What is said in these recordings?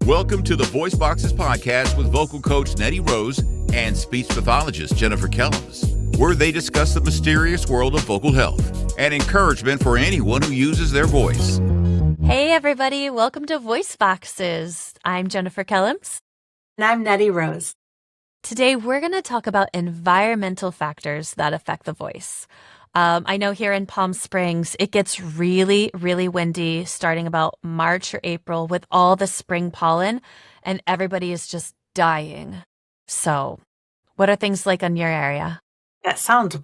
Welcome to the Voice Boxes podcast with vocal coach Nettie Rose and speech pathologist Jennifer Kellams, where they discuss the mysterious world of vocal health and encouragement for anyone who uses their voice. Hey everybody, welcome to Voice Boxes. I'm Jennifer Kellams. And I'm Nettie Rose. Today we're going to talk about environmental factors that affect the voice. I know here in Palm Springs, it gets really, really windy starting about March or April with all the spring pollen, and everybody is just dying. So what are things like in your area? That sounds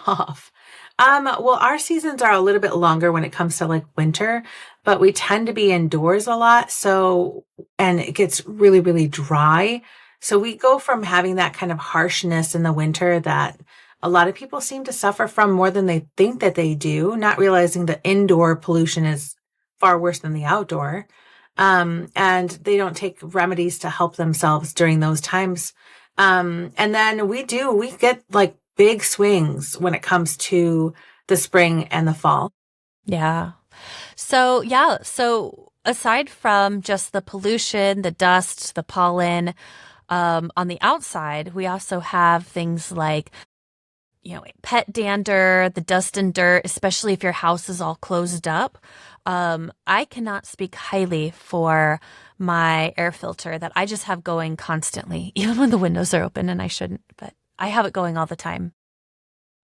rough. Well, our seasons are a little bit longer when it comes to like winter, but we tend to be indoors a lot. So, and it gets really, really dry. So we go from having that kind of harshness in the winter that a lot of people seem to suffer from more than they think that they do, not realizing that indoor pollution is far worse than the outdoor. And they don't take remedies to help themselves during those times. And then we get like big swings when it comes to the spring and the fall. Yeah. So aside from just the pollution, the dust, the pollen, on the outside, we also have things like, pet dander, the dust and dirt, especially if your house is all closed up. I cannot speak highly for my air filter that I just have going constantly, even when the windows are open, and I shouldn't, but I have it going all the time.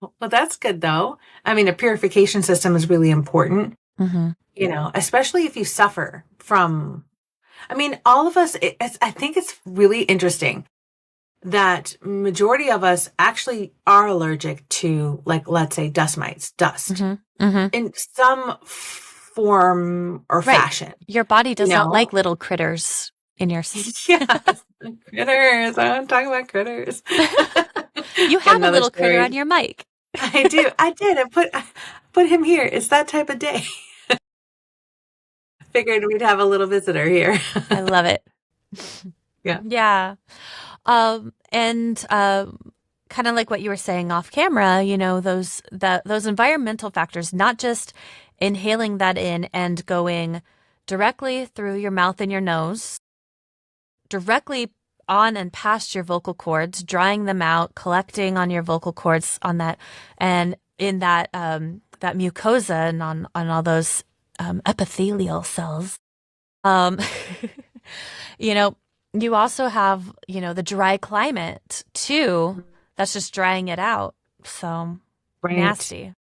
Well, that's good though. I mean, a purification system is really important, especially if you suffer from, all of us, I think it's really interesting that majority of us actually are allergic to, like, let's say dust mites, dust in some form or fashion. Your body does not like little critters in your Yes, critters. I'm talking about critters. You have a little critter on your mic. I do. I did. I put him here. It's that type of day. Figured we'd have a little visitor here. I love it. Yeah. Yeah. Kind of like what you were saying off camera, those environmental factors, not just inhaling that in and going directly through your mouth and your nose, directly on and past your vocal cords, drying them out, collecting on your vocal cords on that, and in that mucosa and on all those epithelial cells. You also have, the dry climate too. That's just drying it out. So nasty.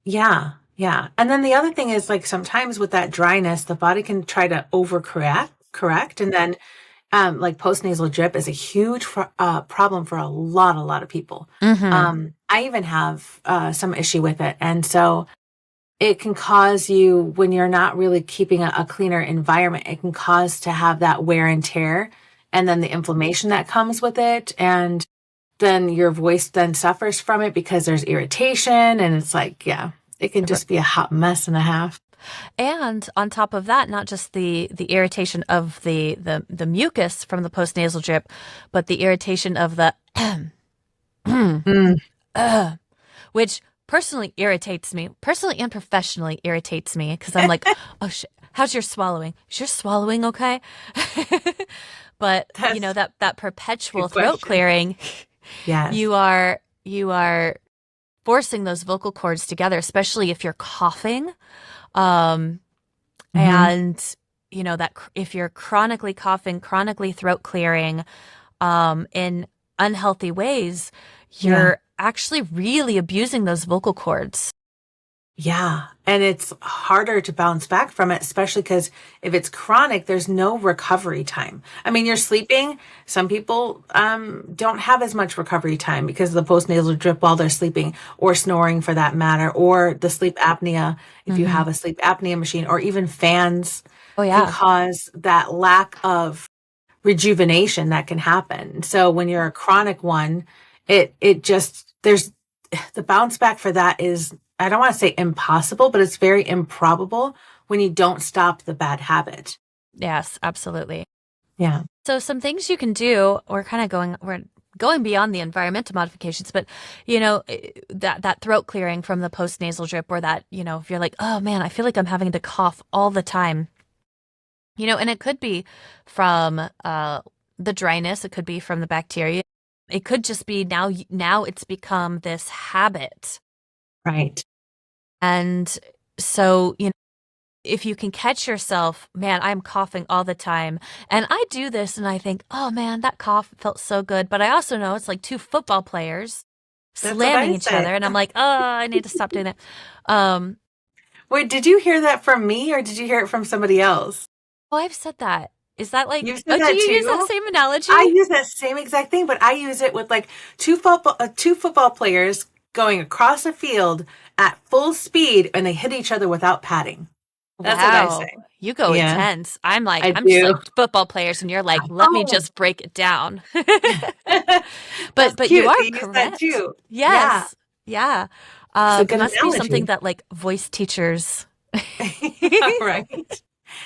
Yeah. Yeah. And then the other thing is, like, sometimes with that dryness, the body can try to correct. And then, like, postnasal drip is a huge problem for a lot of people. I even have some issue with it. And so it can cause you, when you're not really keeping a cleaner environment, it can cause to have that wear and tear and then the inflammation that comes with it. And then your voice then suffers from it because there's irritation. And it's like, yeah, it can just be a hot mess and a half. And on top of that, not just the irritation of the mucus from the postnasal drip, but the irritation of the which personally irritates me, personally and professionally irritates me, because I'm like, oh shit, how's your swallowing? Is your swallowing okay? But that perpetual throat clearing, yes. you are forcing those vocal cords together, especially if you're coughing. And that if you're chronically coughing, chronically throat clearing, in unhealthy ways, you're actually really abusing those vocal cords. Yeah. And it's harder to bounce back from it, especially because if it's chronic, there's no recovery time. You're sleeping. Some people don't have as much recovery time because of the postnasal drip while they're sleeping, or snoring for that matter, or the sleep apnea. If you have a sleep apnea machine, or even fans can cause that lack of rejuvenation that can happen. So when you're a chronic one, there's the bounce back for that is, I don't want to say impossible, but it's very improbable when you don't stop the bad habit. Yes, absolutely. Yeah. So some things you can do, we're going beyond the environmental modifications, but that throat clearing from the postnasal drip, or that, if you're like, oh man, I feel like I'm having to cough all the time. And it could be from the dryness. It could be from the bacteria. It could just be now it's become this habit. Right. And so, if you can catch yourself, man, I'm coughing all the time. And I do this and I think, oh man, that cough felt so good. But I also know it's like two football players That's what slamming I each said. other. And I'm like, oh, I need to stop doing that. Wait, did you hear that from me or did you hear it from somebody else? Oh, I've said that. Is that like, You said oh, do that you use that too? same analogy? I use that same exact thing, but I use it with like two football players going across a field at full speed and they hit each other without padding. That's what I Wow. say. You go Yeah, intense. I'm I just like do. football players, and you're like, let me Oh, just break it down. that's But you cute. So are you use that correct. too. Yeah, Yes. Yeah. it's a It good must be something analogy. that like voice teachers. Right.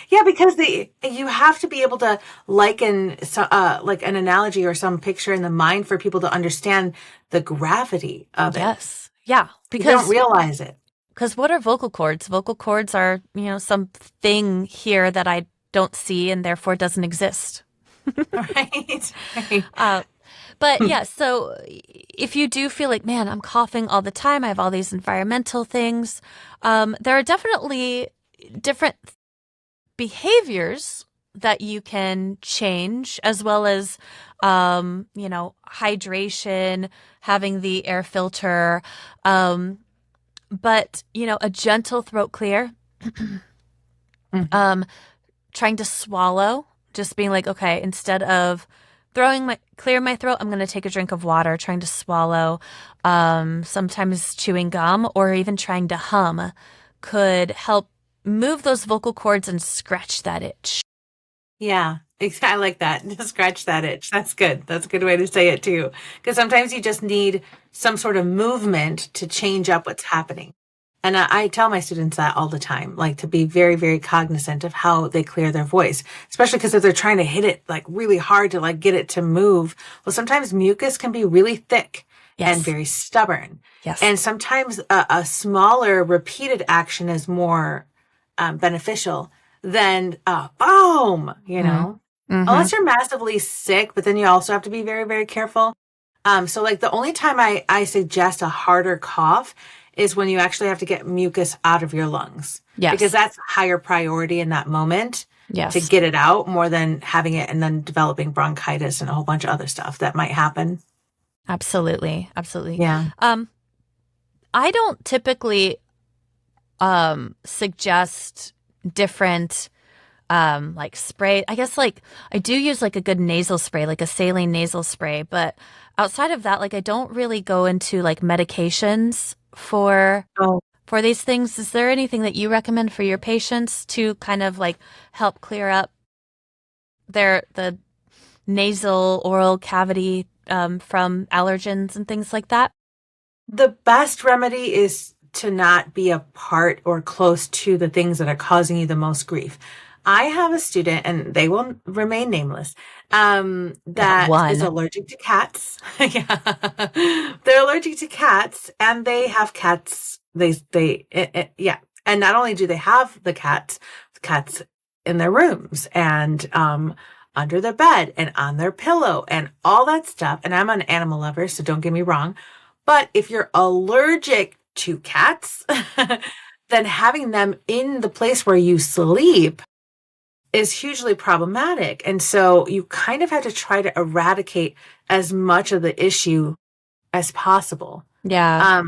Yeah, because you have to be able to liken like an analogy or some picture in the mind for people to understand the gravity of it. Yes. Yeah. You don't Because realize it. what are vocal cords? Vocal cords are, something here that I don't see and therefore doesn't exist. Right. Right. Uh, but yeah, so if you do feel like, man, I'm coughing all the time, I have all these environmental things, there are definitely different behaviors that you can change, as well as, hydration, having the air filter, but, a gentle throat clear, Mhm. trying to swallow, just being like, okay, instead of clear my throat, I'm going to take a drink of water, trying to swallow, sometimes chewing gum or even trying to hum could help move those vocal cords and scratch that itch. Yeah, I like that. Just scratch that itch. That's good. That's a good way to say it too. Because sometimes you just need some sort of movement to change up what's happening. And I tell my students that all the time, like to be very, very cognizant of how they clear their voice, especially because if they're trying to hit it like really hard to like get it to move. Well, sometimes mucus can be really thick and Yes. very stubborn. Yes. And sometimes a smaller repeated action is more beneficial than boom, Mm-hmm. unless you're massively sick, but then you also have to be very, very careful. So like the only time I suggest a harder cough is when you actually have to get mucus out of your lungs. Yes. Because that's higher priority in that moment to Yes. get it out more than having it and then developing bronchitis and a whole bunch of other stuff that might happen. Absolutely. Absolutely. Yeah. I don't typically suggest different like spray. I guess like I do use like a good nasal spray, like a saline nasal spray, but outside of that, like I don't really go into like medications for Oh, these things. Is there anything that you recommend for your patients to kind of like help clear up the nasal oral cavity from allergens and things like that? the best remedy is to not be a part or close to the things that are causing you the most grief. I have a student, and they will remain nameless, that is one. allergic to cats. Yeah. They're allergic to cats, and they have cats. Yeah. And not only do they have the cats in their rooms and under their bed and on their pillow and all that stuff. And I'm an animal lover, so don't get me wrong. But if you're allergic to cats, then having them in the place where you sleep is hugely problematic. And so you kind of have to try to eradicate as much of the issue as possible. Yeah.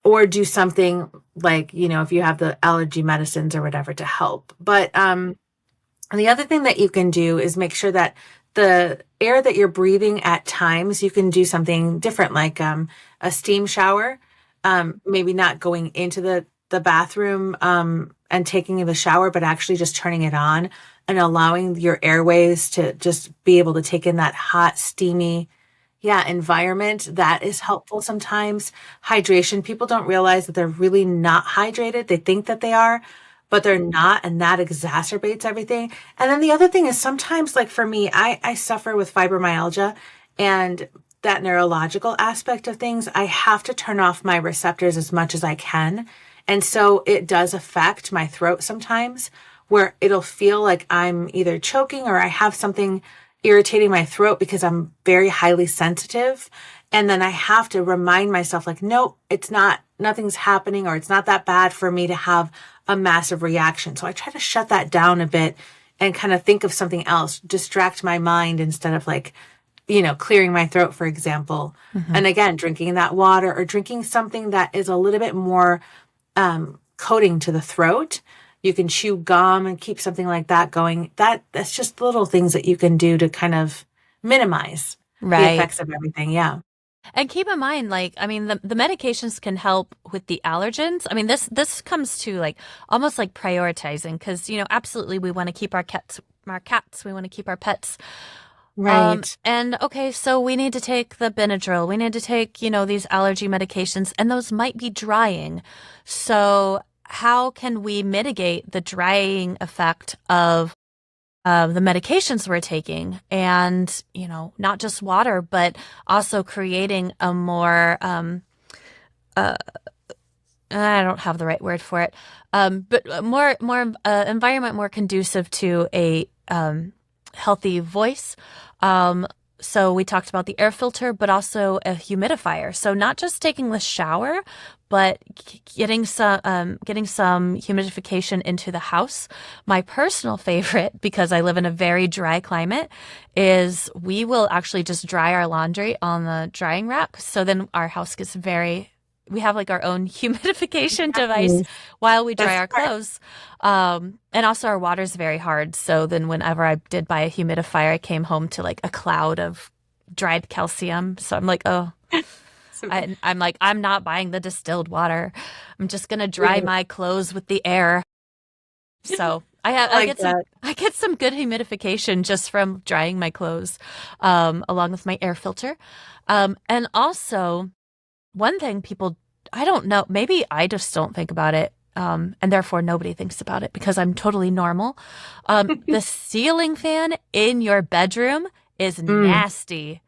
Or do something like, if you have the allergy medicines or whatever to help. But the other thing that you can do is make sure that the air that you're breathing at times, you can do something different, like a steam shower, maybe not going into the bathroom and taking the shower, but actually just turning it on and allowing your airways to just be able to take in that hot, steamy, environment. That is helpful sometimes. Hydration. People don't realize that they're really not hydrated. They think that they are, but they're not, and that exacerbates everything. And then the other thing is sometimes, like for me, I suffer with fibromyalgia and that neurological aspect of things. I have to turn off my receptors as much as I can. And so it does affect my throat sometimes, where it'll feel like I'm either choking or I have something irritating my throat because I'm very highly sensitive. And then I have to remind myself like, nope, it's not, nothing's happening, or it's not that bad for me to have a massive reaction. So I try to shut that down a bit and kind of think of something else, distract my mind instead of like, clearing my throat, for example. And again, drinking that water or drinking something that is a little bit more coating to the throat. You can chew gum and keep something like that going. That's just little things that you can do to kind of minimize the effects of everything. Yeah. And keep in mind, like, I mean, the medications can help with the allergens. I mean, this comes to like almost like prioritizing, because, absolutely we want to keep our cats, we want to keep our pets. Right. And okay, so we need to take the Benadryl. We need to take, these allergy medications, and those might be drying. So how can we mitigate the drying effect of the medications we're taking? And, not just water, but also creating a more, I don't have the right word for it, but more environment more conducive to a healthy voice. So we talked about the air filter, but also a humidifier. So not just taking the shower, but getting some humidification into the house. My personal favorite, because I live in a very dry climate, is we will actually just dry our laundry on the drying rack. So then our house gets we have like our own humidification device while we dry our clothes. And also our water's very hard. So then whenever I did buy a humidifier, I came home to like a cloud of dried calcium. So I'm like, oh, I'm not buying the distilled water. I'm just going to dry my clothes with the air. So I get some good humidification just from drying my clothes, along with my air filter. And also, one thing I don't know, maybe I just don't think about it, and therefore nobody thinks about it because I'm totally normal. The ceiling fan in your bedroom is nasty.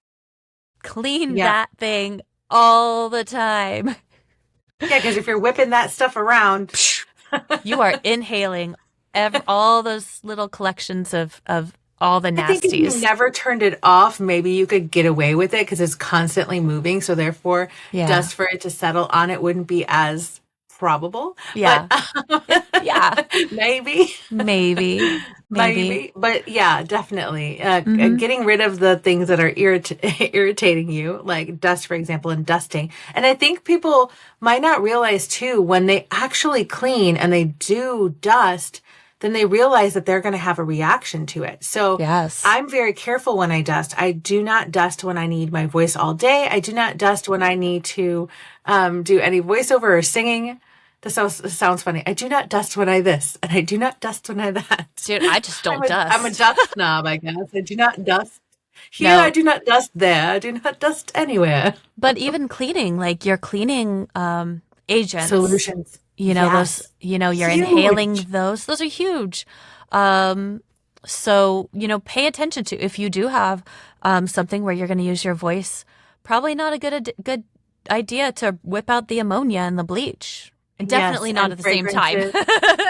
Clean that thing all the time. Yeah, because if you're whipping that stuff around, you are inhaling all those little collections of all the nasties. I think if you never turned it off, maybe you could get away with it because it's constantly moving. So therefore, dust for it to settle on it wouldn't be as probable. Yeah. But, yeah. Maybe. But yeah, definitely. Getting rid of the things that are irritating you, like dust, for example, and dusting. And I think people might not realize too, when they actually clean and they do dust, then they realize that they're going to have a reaction to it. So I'm very careful when I dust. I do not dust when I need my voice all day. I do not dust when I need to do any voiceover or singing. This sounds funny. I do not dust when I this, and I do not dust when I that. Dude, I just don't dust. I'm a dust snob, I guess. I do not dust here. No. I do not dust there. I do not dust anywhere. But even cleaning, like your cleaning agents. Solutions. Those, you're huge. Inhaling those. Those are huge. So, pay attention to if you do have something where you're going to use your voice, probably not a good idea to whip out the ammonia and the bleach. And definitely not at the same time.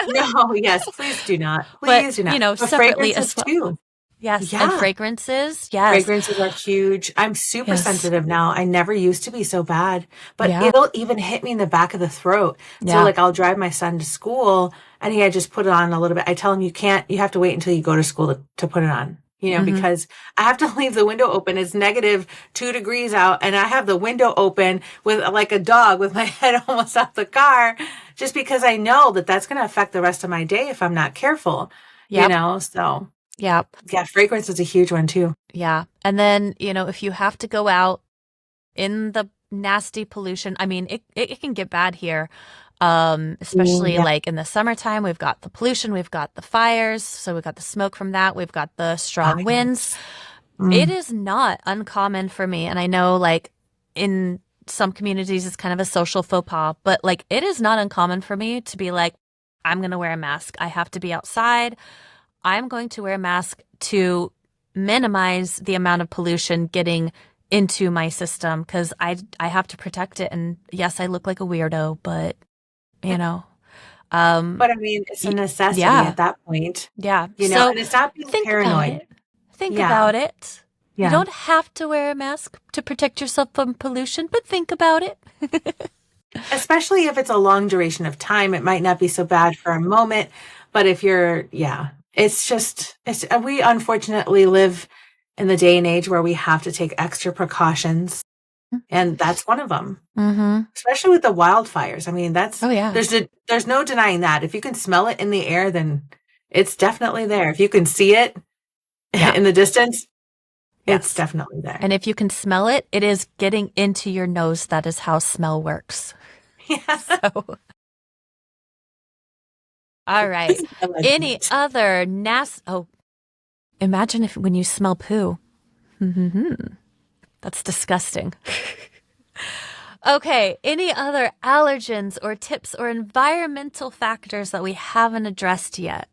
No, yes, please do not. Please do not. But, separately as well. Yes, and fragrances, Fragrances are huge. I'm super sensitive now. I never used to be so bad, but it'll even hit me in the back of the throat. So like I'll drive my son to school and he had just put it on a little bit. I tell him you have to wait until you go to school to put it on, because I have to leave the window open. It's -2 degrees out and I have the window open with like a dog with my head almost out the car, just because I know that that's going to affect the rest of my day if I'm not careful, so. Yeah. Yeah. Fragrance is a huge one too. Yeah. And then, if you have to go out in the nasty pollution, I mean, it can get bad here. Especially like in the summertime, we've got the pollution, we've got the fires. So we've got the smoke from that. We've got the strong winds. It is not uncommon for me. And I know like in some communities, it's kind of a social faux pas, but like it is not uncommon for me to be like, I'm going to wear a mask. I have to be outside. I'm going to wear a mask to minimize the amount of pollution getting into my system because I have to protect it. And yes, I look like a weirdo, but But I mean, it's a necessity yeah. at that point, Yeah. and it's not being think paranoid. about it. Think Yeah. about it. You Yeah. don't have to wear a mask to protect yourself from pollution, but think about it. Especially if it's a long duration of time, it might not be so bad for a moment. But if we unfortunately live in the day and age where we have to take extra precautions. And that's one of them, especially with the wildfires. I mean, there's no denying that. If you can smell it in the air, then it's definitely there. If you can see it in the distance, it's definitely there. And if you can smell it, it is getting into your nose. That is how smell works. Yeah. So, all right. Any other imagine when you smell poo. That's disgusting. Okay. Any other allergens or tips or environmental factors that we haven't addressed yet?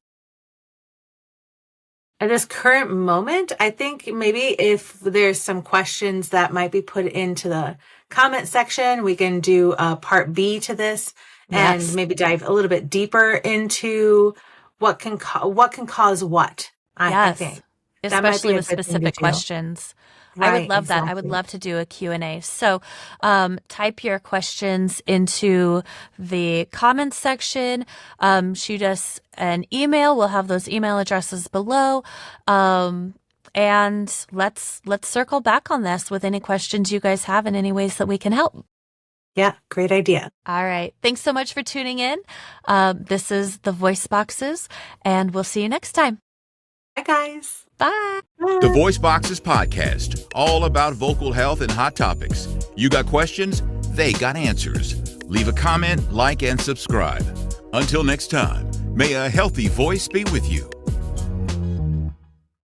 At this current moment, I think maybe if there's some questions that might be put into the comment section, we can do a part B to this and maybe dive a little bit deeper into what can cause what. I think. Especially with specific questions. Right, I would love that. I would exactly. love to do a Q&A. So type your questions into the comments section. Shoot us an email. We'll have those email addresses below. And let's circle back on this with any questions you guys have and any ways that we can help. Yeah, great idea. All right. Thanks so much for tuning in. This is the Voice Boxes, and we'll see you next time. Bye, guys. Bye. The Voice Boxes Podcast, all about vocal health and hot topics. You got questions? They got answers. Leave a comment, like, and subscribe. Until next time, may a healthy voice be with you.